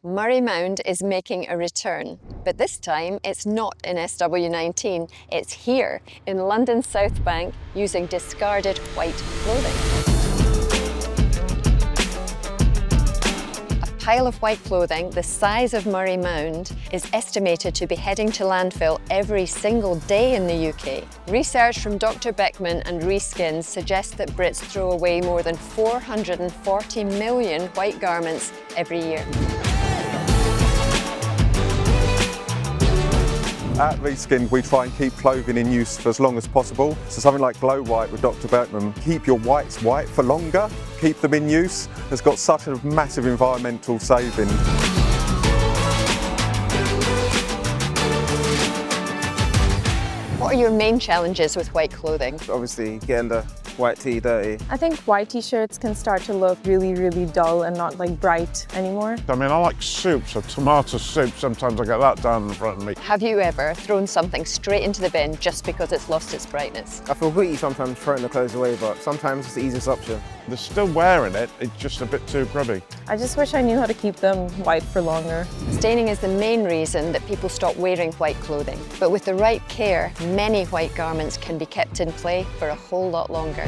Murray Mound is making a return, but this time it's not in SW19, it's here in London's South Bank using discarded white clothing. A pile of white clothing the size of Murray Mound is estimated to be heading to landfill every single day in the UK. Research from Dr. Beckmann and Reskins suggests that Brits throw away more than 440 million white garments every year. At Reskin, we try and keep clothing in use for as long as possible. So something like Glowhite with Dr. Beckmann, keep your whites white for longer, keep them in use. It's got such a massive environmental saving. What are your main challenges with white clothing? Obviously, getting the white tee dirty. I think white t-shirts can start to look really, really dull and not like bright anymore. I mean, I like soup, so tomato soup, sometimes I get that down in front of me. Have you ever thrown something straight into the bin just because it's lost its brightness? I feel guilty sometimes throwing the clothes away, but sometimes it's the easiest option. They're still wearing it, it's just a bit too grubby. I just wish I knew how to keep them white for longer. Staining is the main reason that people stop wearing white clothing. But with the right care, many white garments can be kept in play for a whole lot longer.